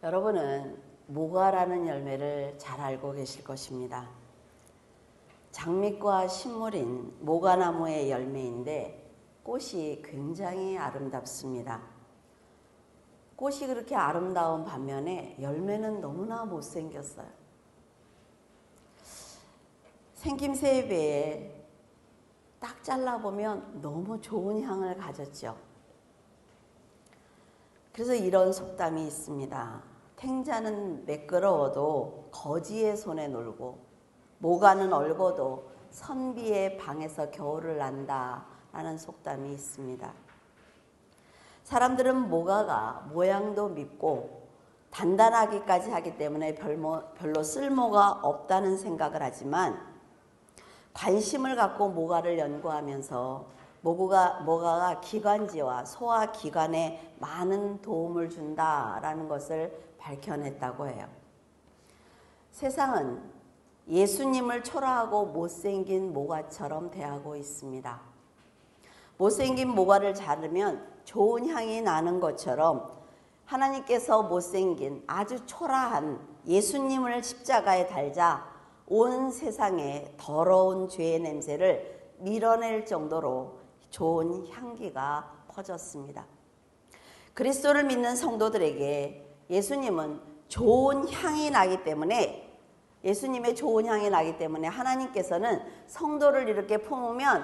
여러분은 모가라는 열매를 잘 알고 계실 것입니다. 장미과 식물인 모가나무의 열매인데 꽃이 굉장히 아름답습니다. 꽃이 그렇게 아름다운 반면에 열매는 너무나 못생겼어요. 생김새에 비해 딱 잘라보면 너무 좋은 향을 가졌죠. 그래서 이런 속담이 있습니다. 탱자는 매끄러워도 거지의 손에 놀고 모가는 얼고도 선비의 방에서 겨울을 난다 라는 속담이 있습니다. 사람들은 모가가 모양도 밉고 단단하기까지 하기 때문에 별로 쓸모가 없다는 생각을 하지만 관심을 갖고 모가를 연구하면서 모가가 기관지와 소화기관에 많은 도움을 준다라는 것을 밝혀냈다고 해요. 세상은 예수님을 초라하고 못생긴 모가처럼 대하고 있습니다. 못생긴 모가를 자르면 좋은 향이 나는 것처럼 하나님께서 못생긴 아주 초라한 예수님을 십자가에 달자 온 세상에 더러운 죄의 냄새를 밀어낼 정도로 좋은 향기가 퍼졌습니다. 그리스도를 믿는 성도들에게 예수님은 좋은 향이 나기 때문에 예수님의 좋은 향이 나기 때문에 하나님께서는 성도를 이렇게 품으면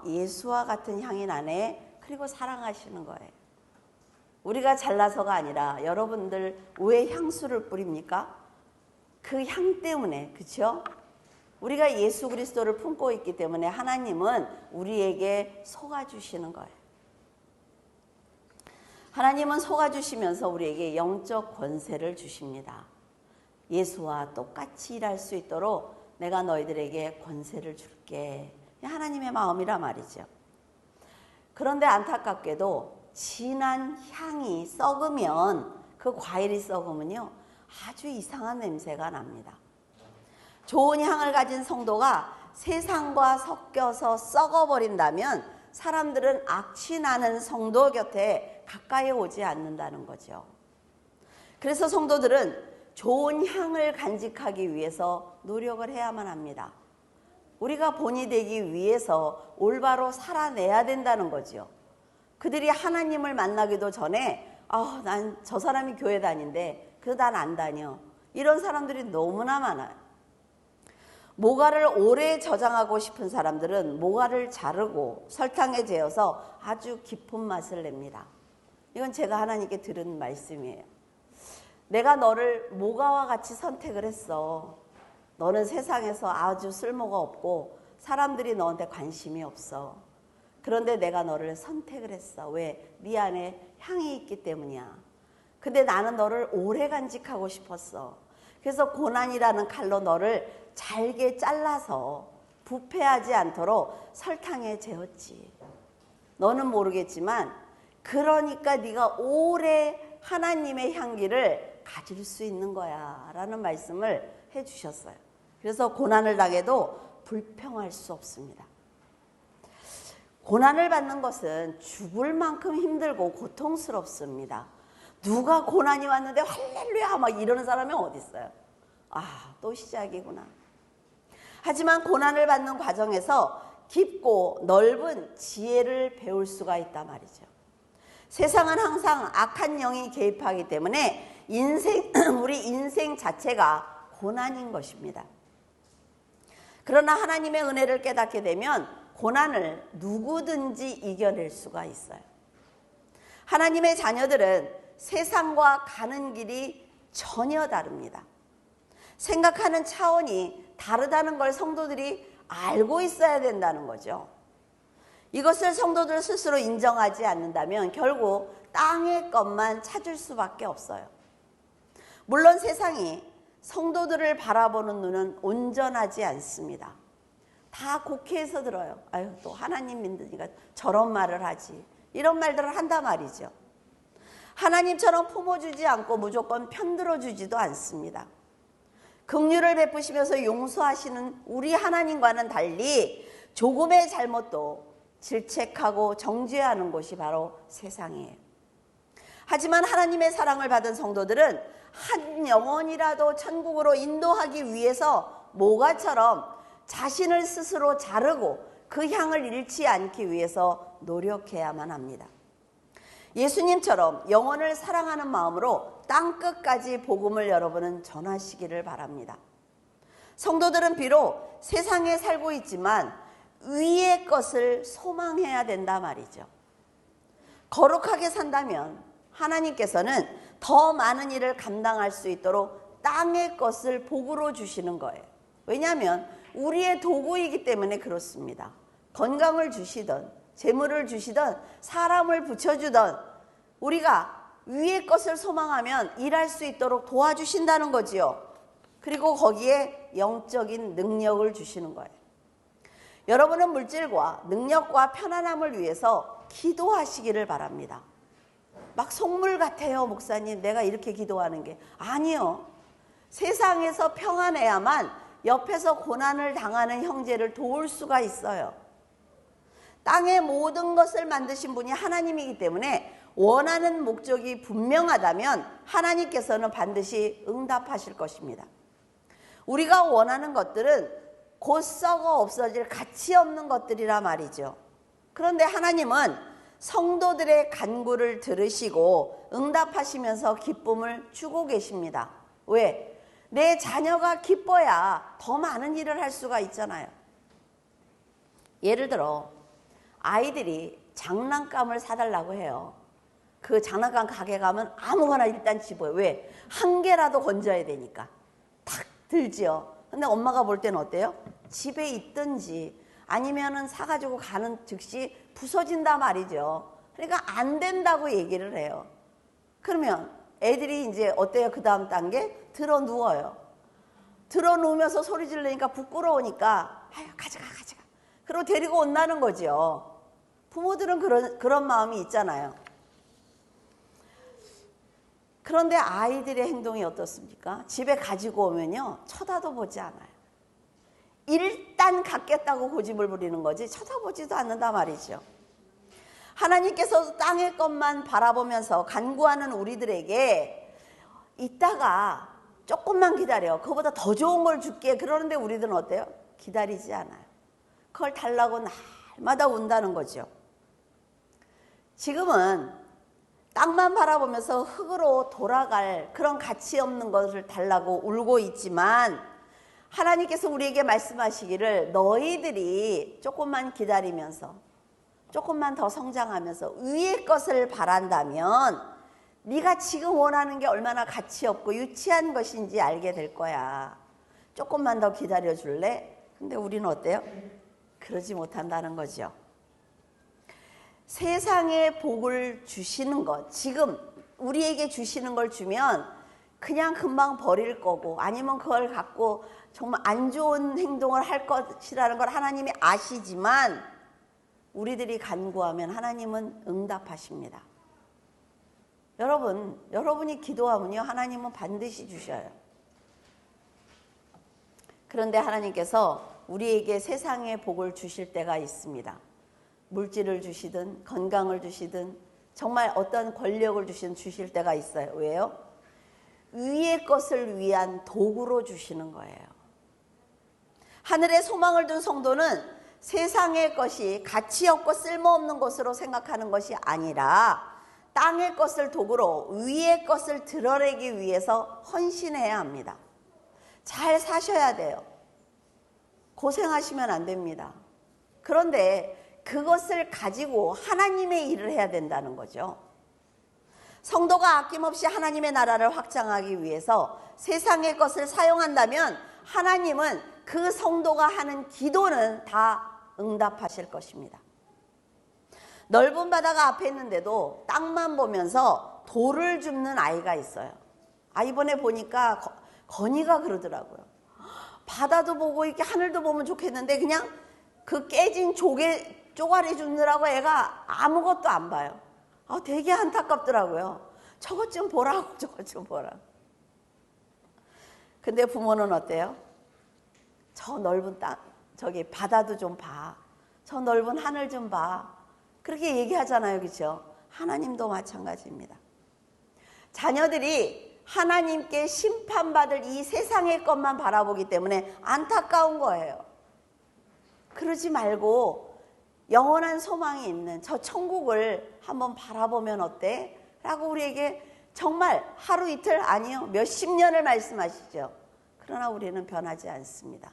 예수와 같은 향이 나네. 그리고 사랑하시는 거예요. 우리가 잘나서가 아니라 여러분들 왜 향수를 뿌립니까? 그 향 때문에, 그렇죠? 우리가 예수 그리스도를 품고 있기 때문에 하나님은 우리에게 속아주시는 거예요. 하나님은 속아주시면서 우리에게 영적 권세를 주십니다. 예수와 똑같이 일할 수 있도록 내가 너희들에게 권세를 줄게. 하나님의 마음이라 말이죠. 그런데 안타깝게도 진한 향이 썩으면 그 과일이 썩으면요 아주 이상한 냄새가 납니다. 좋은 향을 가진 성도가 세상과 섞여서 썩어버린다면 사람들은 악취 나는 성도 곁에 가까이 오지 않는다는 거죠. 그래서 성도들은 좋은 향을 간직하기 위해서 노력을 해야만 합니다. 우리가 본이 되기 위해서 올바로 살아내야 된다는 거죠. 그들이 하나님을 만나기도 전에 난 저 사람이 교회 다닌데 그래도 난 안 다녀. 이런 사람들이 너무나 많아요. 모가를 오래 저장하고 싶은 사람들은 모가를 자르고 설탕에 재어서 아주 깊은 맛을 냅니다. 이건 제가 하나님께 들은 말씀이에요. 내가 너를 모가와 같이 선택을 했어. 너는 세상에서 아주 쓸모가 없고 사람들이 너한테 관심이 없어. 그런데 내가 너를 선택을 했어. 왜? 네 안에 향이 있기 때문이야. 근데 나는 너를 오래 간직하고 싶었어. 그래서 고난이라는 칼로 너를 잘게 잘라서 부패하지 않도록 설탕에 재웠지. 너는 모르겠지만 그러니까 네가 오래 하나님의 향기를 가질 수 있는 거야 라는 말씀을 해주셨어요. 그래서 고난을 당해도 불평할 수 없습니다. 고난을 받는 것은 죽을 만큼 힘들고 고통스럽습니다. 누가 고난이 왔는데 할렐루야 막 이러는 사람이 어디 있어요? 또 시작이구나. 하지만 고난을 받는 과정에서 깊고 넓은 지혜를 배울 수가 있단 말이죠. 세상은 항상 악한 영이 개입하기 때문에 우리 인생 자체가 고난인 것입니다. 그러나 하나님의 은혜를 깨닫게 되면 고난을 누구든지 이겨낼 수가 있어요. 하나님의 자녀들은 세상과 가는 길이 전혀 다릅니다. 생각하는 차원이 다르다는 걸 성도들이 알고 있어야 된다는 거죠. 이것을 성도들 스스로 인정하지 않는다면 결국 땅의 것만 찾을 수밖에 없어요. 물론 세상이 성도들을 바라보는 눈은 온전하지 않습니다. 다 곡해해서 들어요. 또 하나님 믿으니까 저런 말을 하지. 이런 말들을 한단 말이죠. 하나님처럼 품어주지 않고 무조건 편들어주지도 않습니다. 긍휼을 베푸시면서 용서하시는 우리 하나님과는 달리 조금의 잘못도 질책하고 정죄하는 곳이 바로 세상이에요. 하지만 하나님의 사랑을 받은 성도들은 한 영혼이라도 천국으로 인도하기 위해서 모가처럼 자신을 스스로 자르고 그 향을 잃지 않기 위해서 노력해야만 합니다. 예수님처럼 영혼을 사랑하는 마음으로 땅끝까지 복음을 여러분은 전하시기를 바랍니다. 성도들은 비록 세상에 살고 있지만 위의 것을 소망해야 된다 말이죠. 거룩하게 산다면 하나님께서는 더 많은 일을 감당할 수 있도록 땅의 것을 복으로 주시는 거예요. 왜냐하면 우리의 도구이기 때문에 그렇습니다. 건강을 주시든 재물을 주시든 사람을 붙여주든 우리가 위의 것을 소망하면 일할 수 있도록 도와주신다는 거지요. 그리고 거기에 영적인 능력을 주시는 거예요. 여러분은 물질과 능력과 편안함을 위해서 기도하시기를 바랍니다. 막 속물 같아요, 목사님. 내가 이렇게 기도하는 게. 아니요. 세상에서 평안해야만 옆에서 고난을 당하는 형제를 도울 수가 있어요. 땅의 모든 것을 만드신 분이 하나님이기 때문에 원하는 목적이 분명하다면 하나님께서는 반드시 응답하실 것입니다. 우리가 원하는 것들은 곧 썩어 없어질 가치 없는 것들이라 말이죠. 그런데 하나님은 성도들의 간구를 들으시고 응답하시면서 기쁨을 주고 계십니다. 왜? 내 자녀가 기뻐야 더 많은 일을 할 수가 있잖아요. 예를 들어 아이들이 장난감을 사달라고 해요. 그 장난감 가게 가면 아무거나 일단 집어요. 왜? 한 개라도 건져야 되니까. 탁 들지요. 근데 엄마가 볼 때는 어때요? 집에 있든지 아니면은 사가지고 가는 즉시 부서진다 말이죠. 그러니까 안 된다고 얘기를 해요. 그러면 애들이 이제 어때요? 그 다음 단계? 들어 누워요. 들어 누우면서 소리 지르니까 부끄러우니까 아유 가져가. 그리고 데리고 온다는 거죠. 부모들은 그런 마음이 있잖아요. 그런데 아이들의 행동이 어떻습니까? 집에 가지고 오면요 쳐다도 보지 않아요. 일단 갖겠다고 고집을 부리는 거지 쳐다보지도 않는다 말이죠. 하나님께서 땅의 것만 바라보면서 간구하는 우리들에게 이따가 조금만 기다려, 그거보다 더 좋은 걸 줄게, 그러는데 우리들은 어때요? 기다리지 않아요. 그걸 달라고 날마다 운다는 거죠. 지금은 땅만 바라보면서 흙으로 돌아갈 그런 가치 없는 것을 달라고 울고 있지만 하나님께서 우리에게 말씀하시기를 너희들이 조금만 기다리면서 조금만 더 성장하면서 위의 것을 바란다면 네가 지금 원하는 게 얼마나 가치 없고 유치한 것인지 알게 될 거야. 조금만 더 기다려 줄래? 근데 우리는 어때요? 그러지 못한다는 거죠. 세상에 복을 주시는 것, 지금 우리에게 주시는 걸 주면 그냥 금방 버릴 거고 아니면 그걸 갖고 정말 안 좋은 행동을 할 것이라는 걸 하나님이 아시지만 우리들이 간구하면 하나님은 응답하십니다. 여러분이 기도하면요 하나님은 반드시 주셔요. 그런데 하나님께서 우리에게 세상의 복을 주실 때가 있습니다. 물질을 주시든 건강을 주시든 정말 어떤 권력을 주실 때가 있어요. 왜요? 위의 것을 위한 도구로 주시는 거예요. 하늘에 소망을 둔 성도는 세상의 것이 가치 없고 쓸모없는 것으로 생각하는 것이 아니라 땅의 것을 도구로 위의 것을 드러내기 위해서 헌신해야 합니다. 잘 사셔야 돼요. 고생하시면 안 됩니다. 그런데 그것을 가지고 하나님의 일을 해야 된다는 거죠. 성도가 아낌없이 하나님의 나라를 확장하기 위해서 세상의 것을 사용한다면 하나님은 그 성도가 하는 기도는 다 응답하실 것입니다. 넓은 바다가 앞에 있는데도 땅만 보면서 돌을 줍는 아이가 있어요. 이번에 보니까 건이가 그러더라고요. 바다도 보고 이렇게 하늘도 보면 좋겠는데 그냥 그 깨진 쪼가리 줍느라고 애가 아무것도 안 봐요. 되게 안타깝더라고요. 저것 좀 보라고, 저것 좀 보라고. 근데 부모는 어때요? 저 넓은 땅, 저기 바다도 좀 봐. 저 넓은 하늘 좀 봐. 그렇게 얘기하잖아요. 그렇죠? 하나님도 마찬가지입니다. 자녀들이 하나님께 심판받을 이 세상의 것만 바라보기 때문에 안타까운 거예요. 그러지 말고 영원한 소망이 있는 저 천국을 한번 바라보면 어때? 라고 우리에게 정말 하루 이틀 아니요 몇십 년을 말씀하시죠. 그러나 우리는 변하지 않습니다.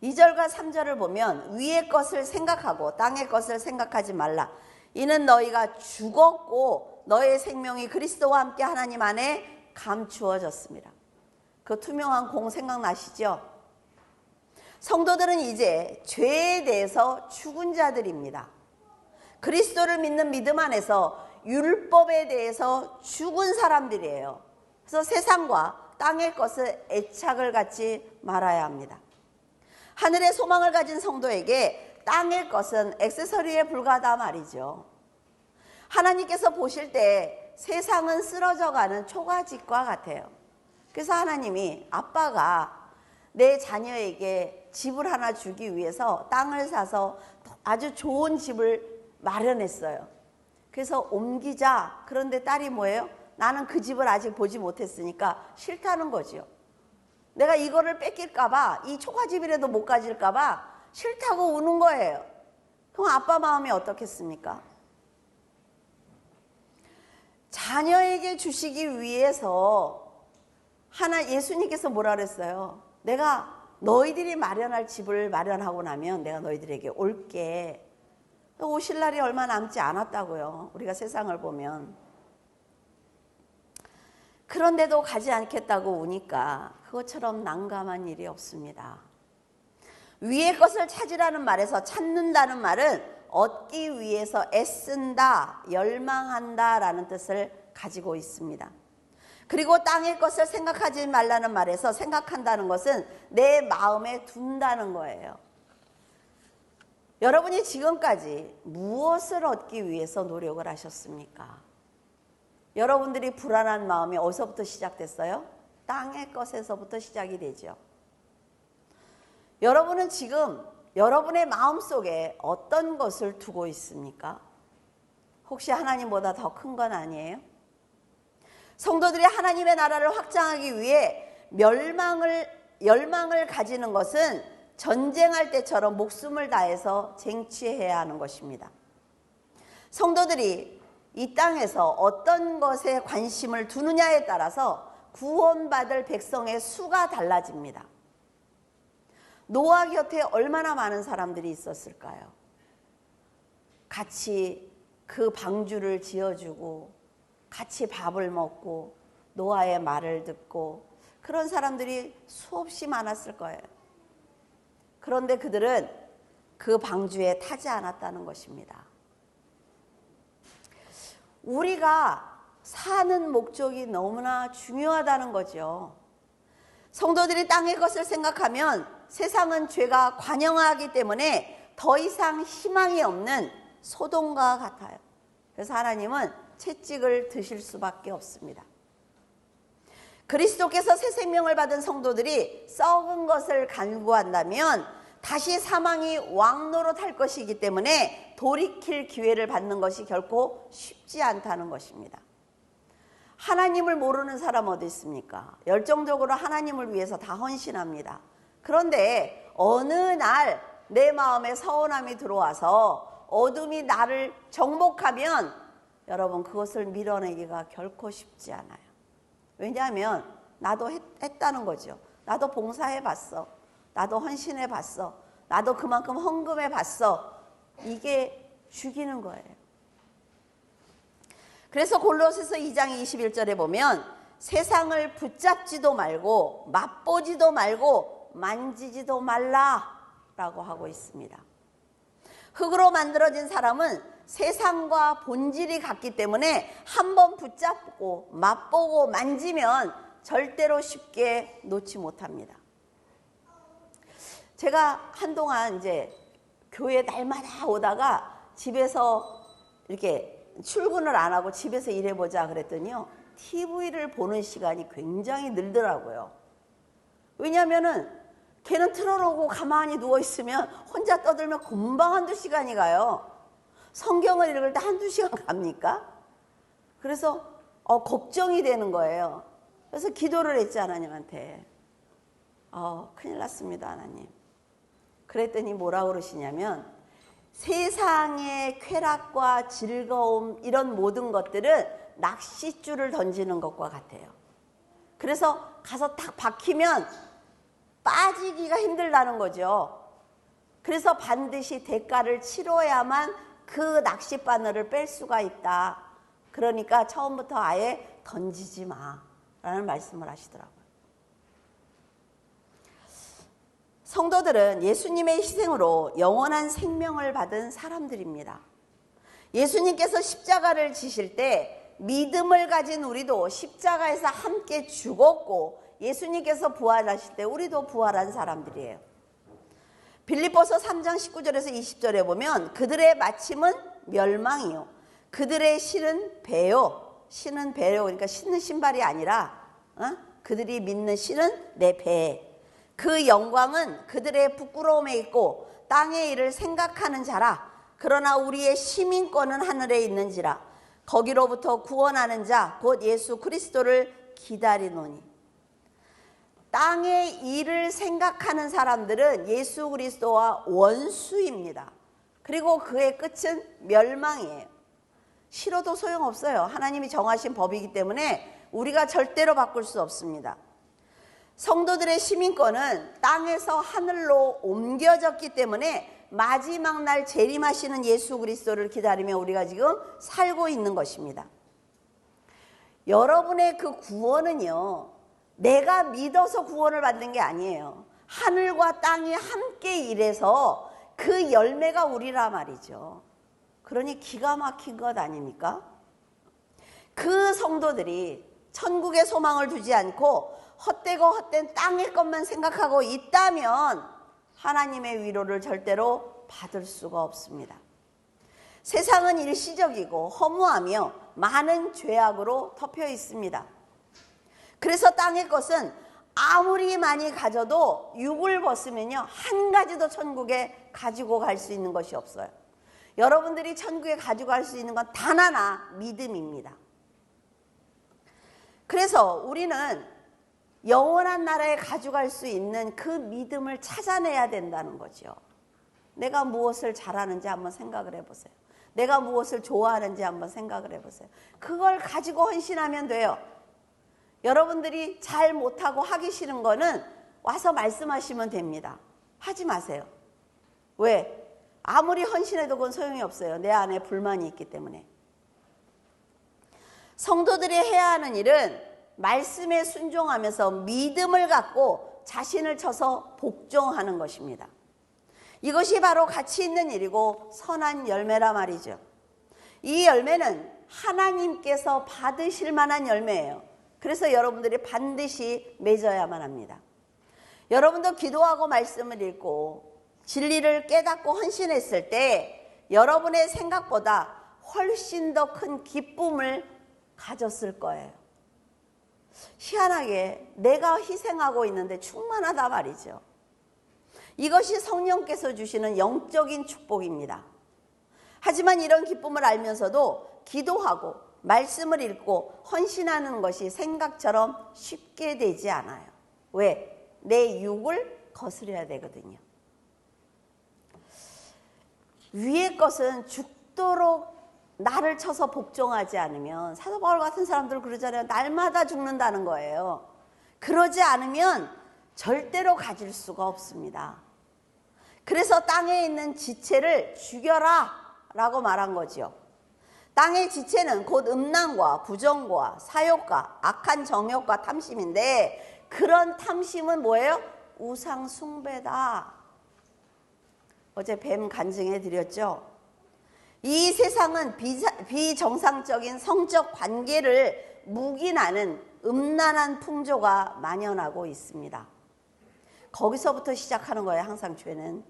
2절과 3절을 보면 위의 것을 생각하고 땅의 것을 생각하지 말라. 이는 너희가 죽었고 너의 생명이 그리스도와 함께 하나님 안에 감추어졌습니다. 그 투명한 공 생각나시죠? 성도들은 이제 죄에 대해서 죽은 자들입니다. 그리스도를 믿는 믿음 안에서 율법에 대해서 죽은 사람들이에요. 그래서 세상과 땅의 것을 애착을 갖지 말아야 합니다. 하늘의 소망을 가진 성도에게 땅의 것은 액세서리에 불과하다 말이죠. 하나님께서 보실 때 세상은 쓰러져가는 초가집과 같아요. 그래서 하나님이 아빠가 내 자녀에게 집을 하나 주기 위해서 땅을 사서 아주 좋은 집을 마련했어요. 그래서 옮기자. 그런데 딸이 뭐예요? 나는 그 집을 아직 보지 못했으니까 싫다는 거죠. 내가 이거를 뺏길까봐, 이 초가집이라도 못 가질까봐 싫다고 우는 거예요. 그럼 아빠 마음이 어떻겠습니까? 자녀에게 주시기 위해서 예수님께서 뭐라 그랬어요? 내가 너희들이 마련할 집을 마련하고 나면 내가 너희들에게 올게. 오실 날이 얼마 남지 않았다고요. 우리가 세상을 보면. 그런데도 가지 않겠다고 우니까 그것처럼 난감한 일이 없습니다. 위의 것을 찾으라는 말에서 찾는다는 말은 얻기 위해서 애쓴다, 열망한다 라는 뜻을 가지고 있습니다. 그리고 땅의 것을 생각하지 말라는 말에서 생각한다는 것은 내 마음에 둔다는 거예요. 여러분이 지금까지 무엇을 얻기 위해서 노력을 하셨습니까? 여러분들이 불안한 마음이 어디서부터 시작됐어요? 땅의 것에서부터 시작이 되죠. 여러분은 지금 여러분의 마음속에 어떤 것을 두고 있습니까? 혹시 하나님보다 더 큰 건 아니에요? 성도들이 하나님의 나라를 확장하기 위해 열망을 가지는 것은 전쟁할 때처럼 목숨을 다해서 쟁취해야 하는 것입니다. 성도들이 이 땅에서 어떤 것에 관심을 두느냐에 따라서 구원받을 백성의 수가 달라집니다. 노아 곁에 얼마나 많은 사람들이 있었을까요? 같이 그 방주를 지어주고 같이 밥을 먹고 노아의 말을 듣고 그런 사람들이 수없이 많았을 거예요. 그런데 그들은 그 방주에 타지 않았다는 것입니다. 우리가 사는 목적이 너무나 중요하다는 거죠. 성도들이 땅의 것을 생각하면 세상은 죄가 관영하기 때문에 더 이상 희망이 없는 소돔과 같아요. 그래서 하나님은 채찍을 드실 수밖에 없습니다. 그리스도께서 새 생명을 받은 성도들이 썩은 것을 간구한다면 다시 사망이 왕노릇할 것이기 때문에 돌이킬 기회를 받는 것이 결코 쉽지 않다는 것입니다. 하나님을 모르는 사람 어디 있습니까? 열정적으로 하나님을 위해서 다 헌신합니다. 그런데 어느 날 내 마음에 서운함이 들어와서 어둠이 나를 정복하면 여러분 그것을 밀어내기가 결코 쉽지 않아요. 왜냐하면 나도 했다는 거죠. 나도 봉사해봤어. 나도 헌신해봤어. 나도 그만큼 헌금해봤어. 이게 죽이는 거예요. 그래서 골로새서 2장 21절에 보면 세상을 붙잡지도 말고 맛보지도 말고 만지지도 말라라고 하고 있습니다. 흙으로 만들어진 사람은 세상과 본질이 같기 때문에 한번 붙잡고 맛보고 만지면 절대로 쉽게 놓지 못합니다. 제가 한동안 이제 교회 날마다 오다가 집에서 이렇게 출근을 안 하고 집에서 일해보자 그랬더니요. TV를 보는 시간이 굉장히 늘더라고요. 왜냐하면은 걔는 틀어놓고 가만히 누워있으면 혼자 떠들면 금방 한두 시간이 가요. 성경을 읽을 때 한두 시간 갑니까? 그래서 걱정이 되는 거예요. 그래서 기도를 했지, 하나님한테. 큰일 났습니다, 하나님. 그랬더니 뭐라고 그러시냐면, 세상의 쾌락과 즐거움, 이런 모든 것들은 낚싯줄을 던지는 것과 같아요. 그래서 가서 딱 박히면 빠지기가 힘들다는 거죠. 그래서 반드시 대가를 치러야만 그 낚싯바늘을 뺄 수가 있다. 그러니까 처음부터 아예 던지지 마라는 말씀을 하시더라고요. 성도들은 예수님의 희생으로 영원한 생명을 받은 사람들입니다. 예수님께서 십자가를 지실 때 믿음을 가진 우리도 십자가에서 함께 죽었고, 예수님께서 부활하실 때 우리도 부활한 사람들이에요. 빌립보서 3장 19절에서 20절에 보면 그들의 마침은 멸망이요, 그들의 신은 배요. 신은 배요. 그러니까 신은 신발이 아니라 그들이 믿는 신은 내 배. 그 영광은 그들의 부끄러움에 있고 땅의 일을 생각하는 자라. 그러나 우리의 시민권은 하늘에 있는지라. 거기로부터 구원하는 자 곧 예수 그리스도를 기다리노니. 땅의 일을 생각하는 사람들은 예수 그리스도와 원수입니다. 그리고 그의 끝은 멸망이에요. 싫어도 소용없어요. 하나님이 정하신 법이기 때문에 우리가 절대로 바꿀 수 없습니다. 성도들의 시민권은 땅에서 하늘로 옮겨졌기 때문에 마지막 날 재림하시는 예수 그리스도를 기다리며 우리가 지금 살고 있는 것입니다. 여러분의 그 구원은요, 내가 믿어서 구원을 받는 게 아니에요. 하늘과 땅이 함께 일해서 그 열매가 우리라 말이죠. 그러니 기가 막힌 것 아닙니까? 그 성도들이 천국의 소망을 두지 않고 헛되고 헛된 땅의 것만 생각하고 있다면 하나님의 위로를 절대로 받을 수가 없습니다. 세상은 일시적이고 허무하며 많은 죄악으로 덮여 있습니다. 그래서 땅의 것은 아무리 많이 가져도 육을 벗으면요, 한 가지도 천국에 가지고 갈 수 있는 것이 없어요. 여러분들이 천국에 가지고 갈 수 있는 건 단 하나, 믿음입니다. 그래서 우리는 영원한 나라에 가져갈 수 있는 그 믿음을 찾아내야 된다는 거죠. 내가 무엇을 잘하는지 한번 생각을 해보세요. 내가 무엇을 좋아하는지 한번 생각을 해보세요. 그걸 가지고 헌신하면 돼요. 여러분들이 잘 못하고 하기 싫은 거는 와서 말씀하시면 됩니다. 하지 마세요. 왜? 아무리 헌신해도 그건 소용이 없어요. 내 안에 불만이 있기 때문에. 성도들이 해야 하는 일은 말씀에 순종하면서 믿음을 갖고 자신을 쳐서 복종하는 것입니다. 이것이 바로 가치 있는 일이고 선한 열매라 말이죠. 이 열매는 하나님께서 받으실 만한 열매예요. 그래서 여러분들이 반드시 맺어야만 합니다. 여러분도 기도하고 말씀을 읽고 진리를 깨닫고 헌신했을 때 여러분의 생각보다 훨씬 더 큰 기쁨을 가졌을 거예요. 희한하게 내가 희생하고 있는데 충만하다 말이죠. 이것이 성령께서 주시는 영적인 축복입니다. 하지만 이런 기쁨을 알면서도 기도하고 말씀을 읽고 헌신하는 것이 생각처럼 쉽게 되지 않아요. 왜? 내 육을 거스려야 되거든요. 위의 것은 죽도록 나를 쳐서 복종하지 않으면, 사도 바울 같은 사람들 그러잖아요. 날마다 죽는다는 거예요. 그러지 않으면 절대로 가질 수가 없습니다. 그래서 땅에 있는 지체를 죽여라 라고 말한 거지요. 땅의 지체는 곧 음란과 부정과 사욕과 악한 정욕과 탐심인데, 그런 탐심은 뭐예요? 우상 숭배다. 어제 뱀 간증해 드렸죠. 이 세상은 비정상적인 성적 관계를 묵인하는 음란한 풍조가 만연하고 있습니다. 거기서부터 시작하는 거예요. 항상 죄는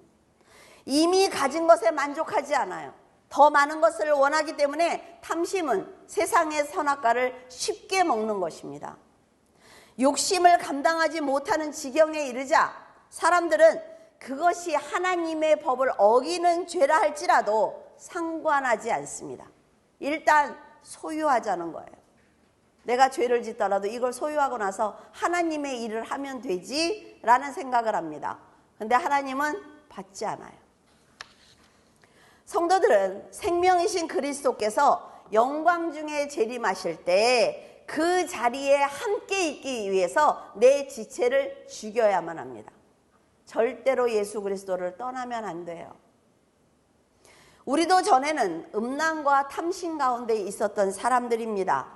이미 가진 것에 만족하지 않아요. 더 많은 것을 원하기 때문에 탐심은 세상의 선악과를 쉽게 먹는 것입니다. 욕심을 감당하지 못하는 지경에 이르자 사람들은 그것이 하나님의 법을 어기는 죄라 할지라도 상관하지 않습니다. 일단 소유하자는 거예요. 내가 죄를 짓더라도 이걸 소유하고 나서 하나님의 일을 하면 되지라는 생각을 합니다. 근데 하나님은 받지 않아요. 성도들은 생명이신 그리스도께서 영광 중에 재림하실 때 그 자리에 함께 있기 위해서 내 지체를 죽여야만 합니다. 절대로 예수 그리스도를 떠나면 안 돼요. 우리도 전에는 음란과 탐심 가운데 있었던 사람들입니다.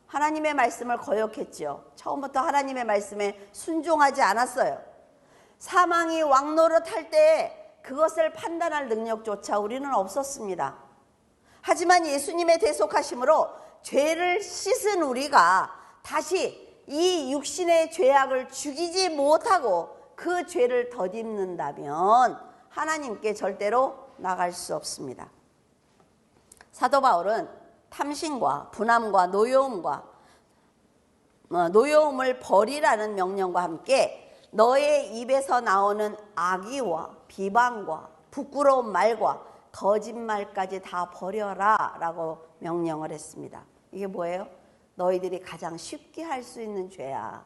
하나님의 말씀을 거역했죠. 처음부터 하나님의 말씀에 순종하지 않았어요. 사망이 왕노릇할 때 그것을 판단할 능력조차 우리는 없었습니다. 하지만 예수님의 대속하심으로 죄를 씻은 우리가 다시 이 육신의 죄악을 죽이지 못하고 그 죄를 덧입는다면 하나님께 절대로 나갈 수 없습니다. 사도 바울은 탐심과 분함과 노여움을 버리라는 명령과 함께 너의 입에서 나오는 악의와 비방과 부끄러운 말과 거짓말까지 다 버려라 라고 명령을 했습니다. 이게 뭐예요? 너희들이 가장 쉽게 할 수 있는 죄야.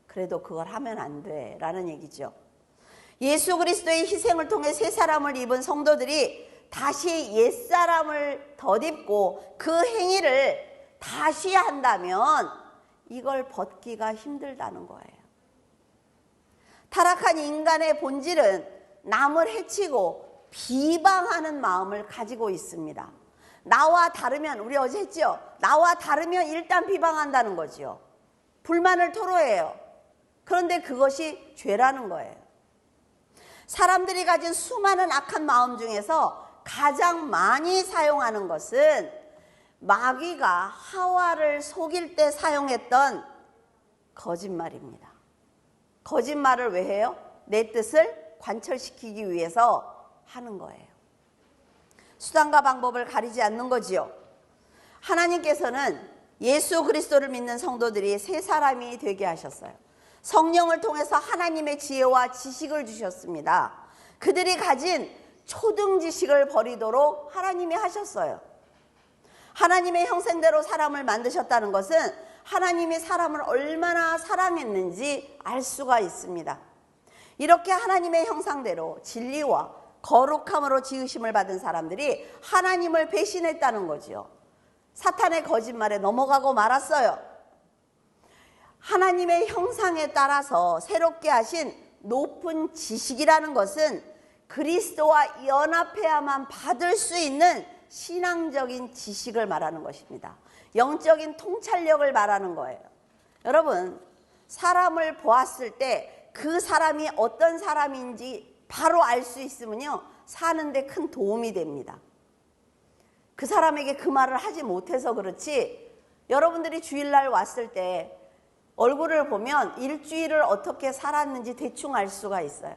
그래도 그걸 하면 안 돼 라는 얘기죠. 예수 그리스도의 희생을 통해 새 사람을 입은 성도들이 다시 옛사람을 덧입고 그 행위를 다시 한다면 이걸 벗기가 힘들다는 거예요. 타락한 인간의 본질은 남을 해치고 비방하는 마음을 가지고 있습니다. 나와 다르면, 우리 어제 했죠? 나와 다르면 일단 비방한다는 거죠. 불만을 토로해요. 그런데 그것이 죄라는 거예요. 사람들이 가진 수많은 악한 마음 중에서 가장 많이 사용하는 것은 마귀가 하와를 속일 때 사용했던 거짓말입니다. 거짓말을 왜 해요? 내 뜻을 관철시키기 위해서 하는 거예요. 수단과 방법을 가리지 않는 거지요. 하나님께서는 예수 그리스도를 믿는 성도들이 새 사람이 되게 하셨어요. 성령을 통해서 하나님의 지혜와 지식을 주셨습니다. 그들이 가진 초등 지식을 버리도록 하나님이 하셨어요. 하나님의 형상대로 사람을 만드셨다는 것은 하나님이 사람을 얼마나 사랑했는지 알 수가 있습니다. 이렇게 하나님의 형상대로 진리와 거룩함으로 지으심을 받은 사람들이 하나님을 배신했다는 거지요. 사탄의 거짓말에 넘어가고 말았어요. 하나님의 형상에 따라서 새롭게 하신 높은 지식이라는 것은 그리스도와 연합해야만 받을 수 있는 신앙적인 지식을 말하는 것입니다. 영적인 통찰력을 말하는 거예요. 여러분, 사람을 보았을 때 그 사람이 어떤 사람인지 바로 알 수 있으면요, 사는데 큰 도움이 됩니다. 그 사람에게 그 말을 하지 못해서 그렇지, 여러분들이 주일날 왔을 때 얼굴을 보면 일주일을 어떻게 살았는지 대충 알 수가 있어요.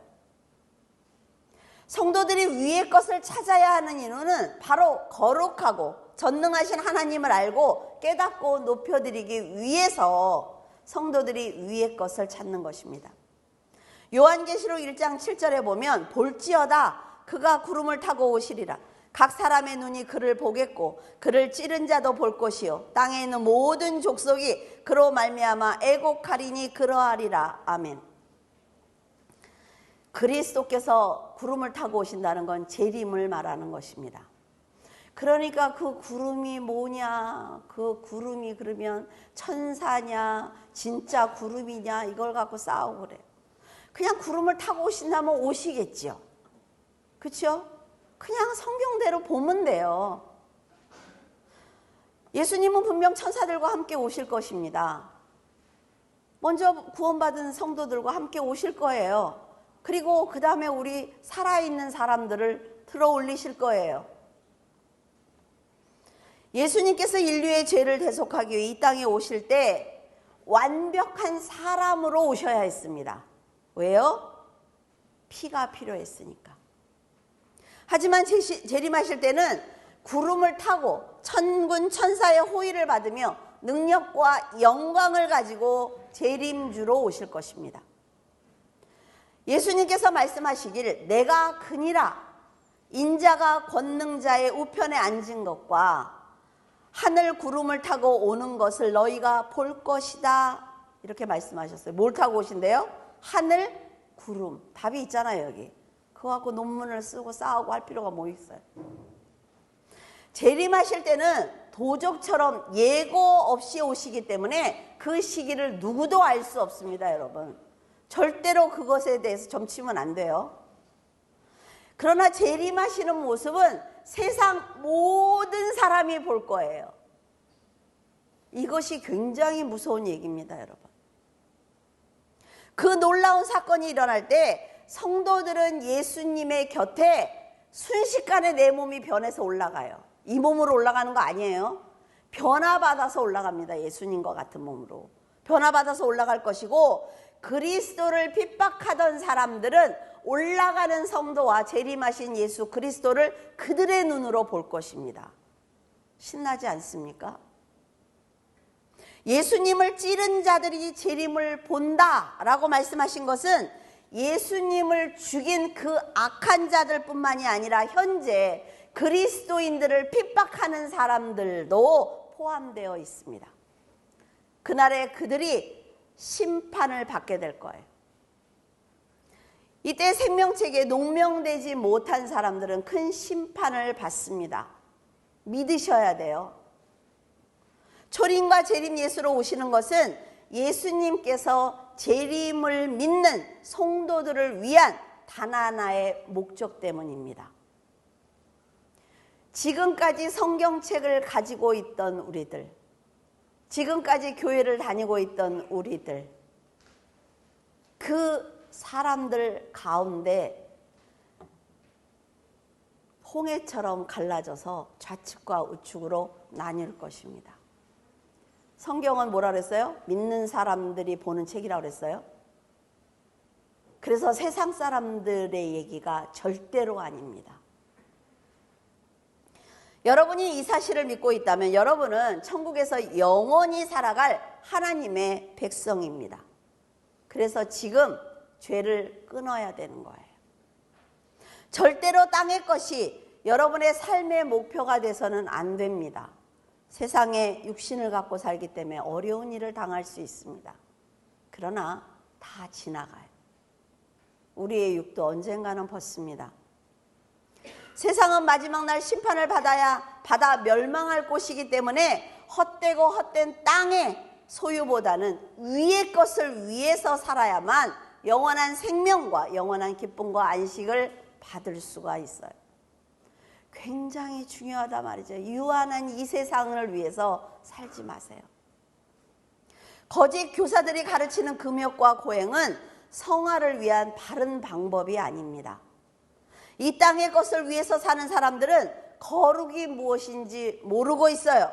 성도들이 위의 것을 찾아야 하는 이유는 바로 거룩하고 전능하신 하나님을 알고 깨닫고 높여드리기 위해서 성도들이 위의 것을 찾는 것입니다. 요한계시록 1장 7절에 보면 볼지어다 그가 구름을 타고 오시리라. 각 사람의 눈이 그를 보겠고 그를 찌른 자도 볼 것이요 땅에 있는 모든 족속이 그로 말미암아 애곡하리니 그러하리라. 아멘. 그리스도께서 구름을 타고 오신다는 건 재림을 말하는 것입니다. 그러니까 그 구름이 뭐냐, 그 구름이 그러면 천사냐 진짜 구름이냐 이걸 갖고 싸우고 그래요. 그냥 구름을 타고 오신다면 오시겠죠. 그렇죠? 그냥 성경대로 보면 돼요. 예수님은 분명 천사들과 함께 오실 것입니다. 먼저 구원받은 성도들과 함께 오실 거예요. 그리고 그 다음에 우리 살아있는 사람들을 들어 올리실 거예요. 예수님께서 인류의 죄를 대속하기 위해 이 땅에 오실 때 완벽한 사람으로 오셔야 했습니다. 왜요? 피가 필요했으니까. 하지만 재림하실 때는 구름을 타고 천군 천사의 호의를 받으며 능력과 영광을 가지고 재림주로 오실 것입니다. 예수님께서 말씀하시길 내가 그니라 인자가 권능자의 우편에 앉은 것과 하늘 구름을 타고 오는 것을 너희가 볼 것이다. 이렇게 말씀하셨어요. 뭘 타고 오신대요? 하늘 구름. 답이 있잖아요, 여기. 그거 갖고 논문을 쓰고 싸우고 할 필요가 뭐 있어요. 재림하실 때는 도적처럼 예고 없이 오시기 때문에 그 시기를 누구도 알 수 없습니다, 여러분. 절대로 그것에 대해서 점치면 안 돼요. 그러나 재림하시는 모습은 세상 모든 사람이 볼 거예요. 이것이 굉장히 무서운 얘기입니다, 여러분. 그 놀라운 사건이 일어날 때 성도들은 예수님의 곁에 순식간에 내 몸이 변해서 올라가요. 이 몸으로 올라가는 거 아니에요. 변화받아서 올라갑니다. 예수님과 같은 몸으로. 변화받아서 올라갈 것이고, 그리스도를 핍박하던 사람들은 올라가는 성도와 재림하신 예수 그리스도를 그들의 눈으로 볼 것입니다. 신나지 않습니까? 예수님을 찌른 자들이 재림을 본다라고 말씀하신 것은 예수님을 죽인 그 악한 자들뿐만이 아니라 현재 그리스도인들을 핍박하는 사람들도 포함되어 있습니다. 그날에 그들이 심판을 받게 될 거예요. 이때 생명책에 농명되지 못한 사람들은 큰 심판을 받습니다. 믿으셔야 돼요. 초림과 재림 예수로 오시는 것은 예수님께서 재림을 믿는 성도들을 위한 단 하나의 목적 때문입니다. 지금까지 성경책을 가지고 있던 우리들, 지금까지 교회를 다니고 있던 우리들, 그 사람들 가운데 홍해처럼 갈라져서 좌측과 우측으로 나뉠 것입니다. 성경은 뭐라 그랬어요? 믿는 사람들이 보는 책이라고 그랬어요. 그래서 세상 사람들의 얘기가 절대로 아닙니다. 여러분이 이 사실을 믿고 있다면 여러분은 천국에서 영원히 살아갈 하나님의 백성입니다. 그래서 지금 죄를 끊어야 되는 거예요. 절대로 땅의 것이 여러분의 삶의 목표가 돼서는 안 됩니다. 세상에 육신을 갖고 살기 때문에 어려운 일을 당할 수 있습니다. 그러나 다 지나가요. 우리의 육도 언젠가는 벗습니다. 세상은 마지막 날 심판을 받아 멸망할 곳이기 때문에 헛되고 헛된 땅의 소유보다는 위의 것을 위해서 살아야만 영원한 생명과 영원한 기쁨과 안식을 받을 수가 있어요. 굉장히 중요하다 말이죠. 유한한 이 세상을 위해서 살지 마세요. 거짓 교사들이 가르치는 금욕과 고행은 성화를 위한 바른 방법이 아닙니다. 이 땅의 것을 위해서 사는 사람들은 거룩이 무엇인지 모르고 있어요.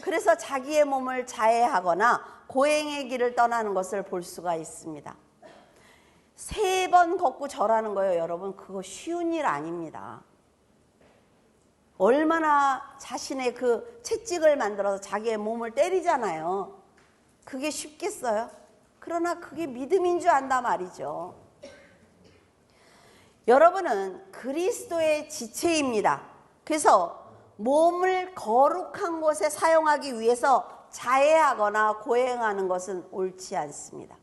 그래서 자기의 몸을 자해하거나 고행의 길을 떠나는 것을 볼 수가 있습니다. 3번 걷고 절하는 거예요, 여러분. 그거 쉬운 일 아닙니다. 얼마나 자신의 그 채찍을 만들어서 자기의 몸을 때리잖아요. 그게 쉽겠어요? 그러나 그게 믿음인 줄 안다 말이죠. 여러분은 그리스도의 지체입니다. 그래서 몸을 거룩한 곳에 사용하기 위해서 자해하거나 고행하는 것은 옳지 않습니다.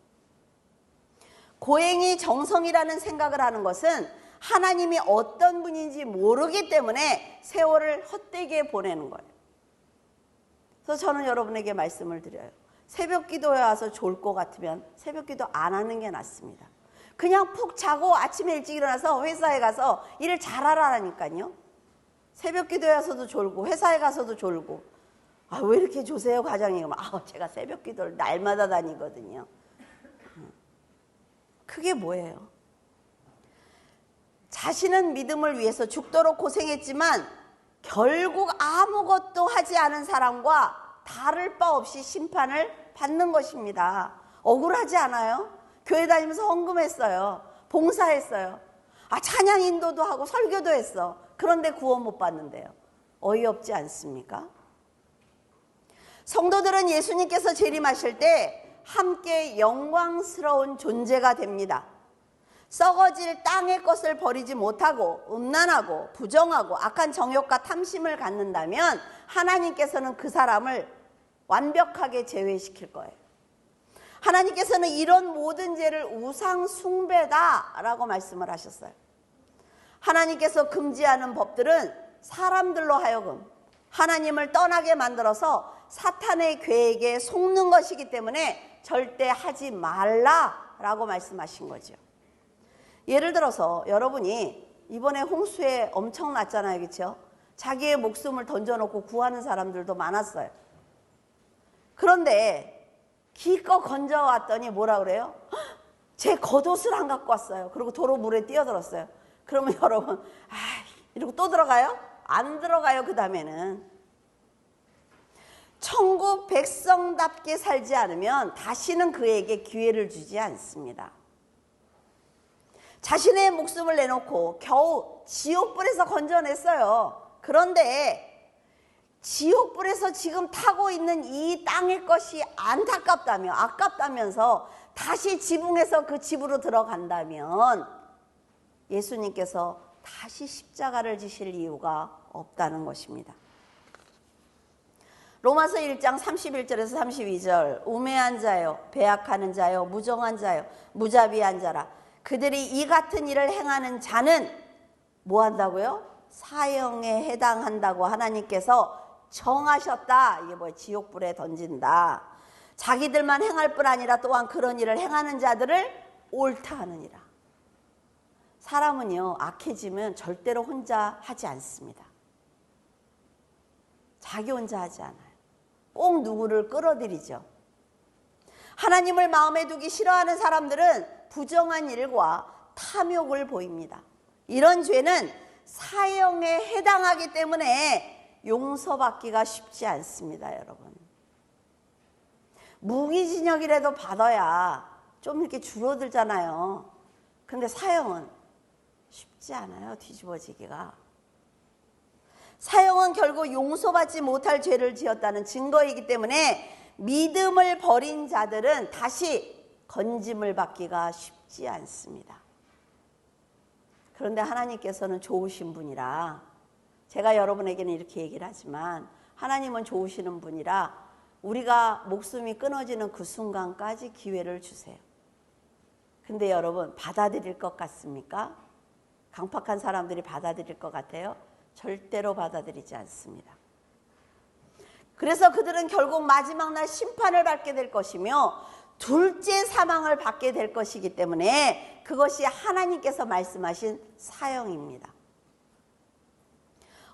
고행이 정성이라는 생각을 하는 것은 하나님이 어떤 분인지 모르기 때문에 세월을 헛되게 보내는 거예요. 그래서 저는 여러분에게 말씀을 드려요. 새벽 기도에 와서 좋을 것 같으면 새벽 기도 안 하는 게 낫습니다. 그냥 푹 자고 아침에 일찍 일어나서 회사에 가서 일을 잘하라니까요. 새벽 기도에 와서도 졸고 회사에 가서도 졸고. 아, 왜 이렇게 조세요, 과장님? 제가 새벽 기도를 날마다 다니거든요. 그게 뭐예요? 자신은 믿음을 위해서 죽도록 고생했지만 결국 아무것도 하지 않은 사람과 다를 바 없이 심판을 받는 것입니다. 억울하지 않아요? 교회 다니면서 헌금했어요. 봉사했어요. 찬양 인도도 하고 설교도 했어. 그런데 구원 못 받는데요. 어이없지 않습니까? 성도들은 예수님께서 재림하실 때 함께 영광스러운 존재가 됩니다. 썩어질 땅의 것을 버리지 못하고 음란하고 부정하고 악한 정욕과 탐심을 갖는다면 하나님께서는 그 사람을 완벽하게 제외시킬 거예요. 하나님께서는 이런 모든 죄를 우상 숭배다라고 말씀을 하셨어요. 하나님께서 금지하는 법들은 사람들로 하여금 하나님을 떠나게 만들어서 사탄의 계획에 속는 것이기 때문에 절대 하지 말라라고 말씀하신 거죠. 예를 들어서 여러분이 이번에 홍수에 엄청 났잖아요. 그렇죠? 자기의 목숨을 던져놓고 구하는 사람들도 많았어요. 그런데 기껏 건져왔더니 뭐라 그래요? 제 겉옷을 안 갖고 왔어요. 그리고 도로 물에 뛰어들었어요. 그러면 여러분 이러고 또 들어가요? 안 들어가요. 그 다음에는 천국 백성답게 살지 않으면 다시는 그에게 기회를 주지 않습니다. 자신의 목숨을 내놓고 겨우 지옥불에서 건져냈어요. 그런데 지옥불에서 지금 타고 있는 이 땅의 것이 안타깝다며 아깝다면서 다시 지붕에서 그 집으로 들어간다면 예수님께서 다시 십자가를 지실 이유가 없다는 것입니다. 로마서 1장 31절에서 32절 우매한 자요 배약하는 자요 무정한 자요 무자비한 자라 그들이 이 같은 일을 행하는 자는 뭐 한다고요? 사형에 해당한다고 하나님께서 정하셨다. 이게 뭐예요? 지옥불에 던진다. 자기들만 행할 뿐 아니라 또한 그런 일을 행하는 자들을 옳다 하느니라. 사람은요 악해지면 절대로 혼자 하지 않습니다. 자기 혼자 하지 않아요. 꼭 누구를 끌어들이죠. 하나님을 마음에 두기 싫어하는 사람들은 부정한 일과 탐욕을 보입니다. 이런 죄는 사형에 해당하기 때문에 용서받기가 쉽지 않습니다. 여러분, 무기징역이라도 받아야 좀 이렇게 줄어들잖아요. 근데 사형은 쉽지 않아요. 뒤집어지기가. 사형은 결국 용서받지 못할 죄를 지었다는 증거이기 때문에 믿음을 버린 자들은 다시 건짐을 받기가 쉽지 않습니다. 그런데 하나님께서는 좋으신 분이라, 제가 여러분에게는 이렇게 얘기를 하지만 하나님은 좋으시는 분이라 우리가 목숨이 끊어지는 그 순간까지 기회를 주세요. 근데 여러분, 받아들일 것 같습니까? 강팍한 사람들이 받아들일 것 같아요? 절대로 받아들이지 않습니다. 그래서 그들은 결국 마지막 날 심판을 받게 될 것이며 둘째 사망을 받게 될 것이기 때문에 그것이 하나님께서 말씀하신 사형입니다.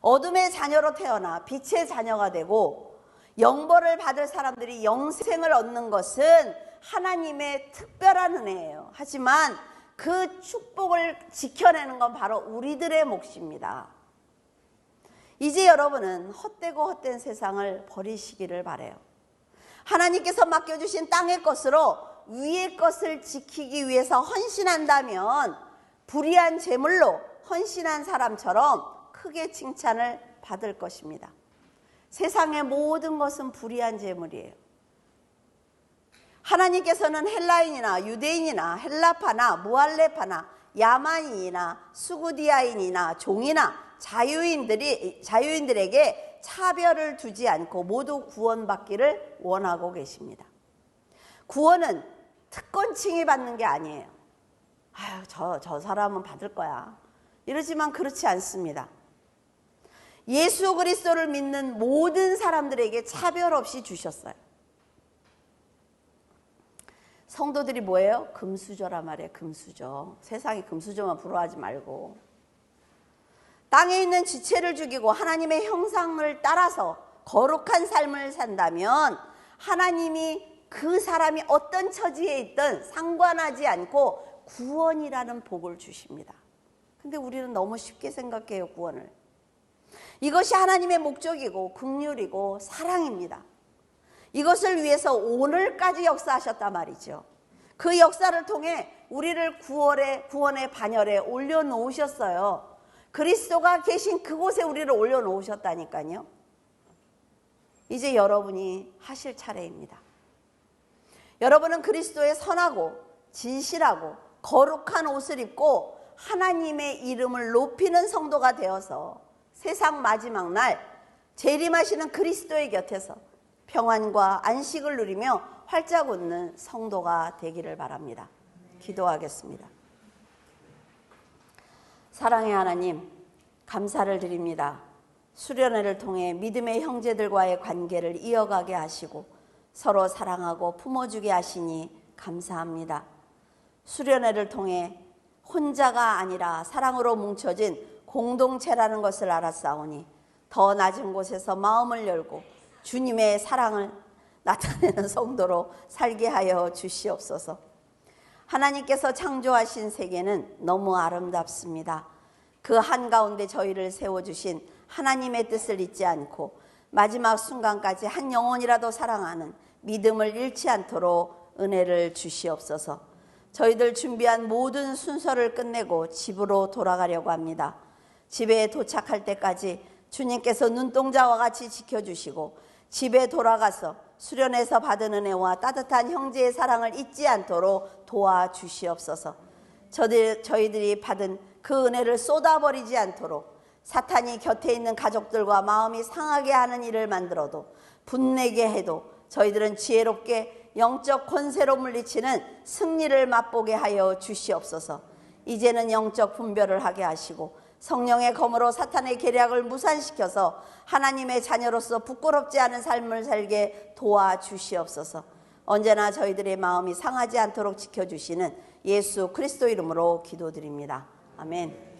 어둠의 자녀로 태어나 빛의 자녀가 되고 영벌을 받을 사람들이 영생을 얻는 것은 하나님의 특별한 은혜예요. 하지만 그 축복을 지켜내는 건 바로 우리들의 몫입니다. 이제 여러분은 헛되고 헛된 세상을 버리시기를 바라요. 하나님께서 맡겨주신 땅의 것으로 위의 것을 지키기 위해서 헌신한다면 불의한 재물로 헌신한 사람처럼 크게 칭찬을 받을 것입니다. 세상의 모든 것은 불의한 재물이에요. 하나님께서는 헬라인이나 유대인이나 헬라파나 무할레파나 야만인이나 수구디아인이나 종이나 자유인들에게 차별을 두지 않고 모두 구원받기를 원하고 계십니다. 구원은 특권층이 받는 게 아니에요. 아유, 저 사람은 받을 거야. 이러지만 그렇지 않습니다. 예수 그리스도를 믿는 모든 사람들에게 차별 없이 주셨어요. 성도들이 뭐예요? 금수저라 말이에요. 금수저. 세상에 금수저만 부러워하지 말고 땅에 있는 지체를 죽이고 하나님의 형상을 따라서 거룩한 삶을 산다면 하나님이 그 사람이 어떤 처지에 있든 상관하지 않고 구원이라는 복을 주십니다. 근데 우리는 너무 쉽게 생각해요. 구원을. 이것이 하나님의 목적이고 긍휼이고 사랑입니다. 이것을 위해서 오늘까지 역사하셨단 말이죠. 그 역사를 통해 우리를 구원의 반열에 올려놓으셨어요. 그리스도가 계신 그곳에 우리를 올려놓으셨다니까요. 이제 여러분이 하실 차례입니다. 여러분은 그리스도의 선하고 진실하고 거룩한 옷을 입고 하나님의 이름을 높이는 성도가 되어서 세상 마지막 날 재림하시는 그리스도의 곁에서 평안과 안식을 누리며 활짝 웃는 성도가 되기를 바랍니다. 기도하겠습니다. 사랑의 하나님, 감사를 드립니다. 수련회를 통해 믿음의 형제들과의 관계를 이어가게 하시고 서로 사랑하고 품어주게 하시니 감사합니다. 수련회를 통해 혼자가 아니라 사랑으로 뭉쳐진 공동체라는 것을 알았사오니 더 낮은 곳에서 마음을 열고 주님의 사랑을 나타내는 성도로 살게 하여 주시옵소서. 하나님께서 창조하신 세계는 너무 아름답습니다. 그 한가운데 저희를 세워주신 하나님의 뜻을 잊지 않고 마지막 순간까지 한 영혼이라도 사랑하는 믿음을 잃지 않도록 은혜를 주시옵소서. 저희들 준비한 모든 순서를 끝내고 집으로 돌아가려고 합니다. 집에 도착할 때까지 주님께서 눈동자와 같이 지켜주시고 집에 돌아가서 수련에서 받은 은혜와 따뜻한 형제의 사랑을 잊지 않도록 도와주시옵소서. 저희들이 받은 그 은혜를 쏟아버리지 않도록 사탄이 곁에 있는 가족들과 마음이 상하게 하는 일을 만들어도 분내게 해도 저희들은 지혜롭게 영적 권세로 물리치는 승리를 맛보게 하여 주시옵소서. 이제는 영적 분별을 하게 하시고 성령의 검으로 사탄의 계략을 무산시켜서 하나님의 자녀로서 부끄럽지 않은 삶을 살게 도와주시옵소서. 언제나 저희들의 마음이 상하지 않도록 지켜주시는 예수 그리스도 이름으로 기도드립니다. 아멘.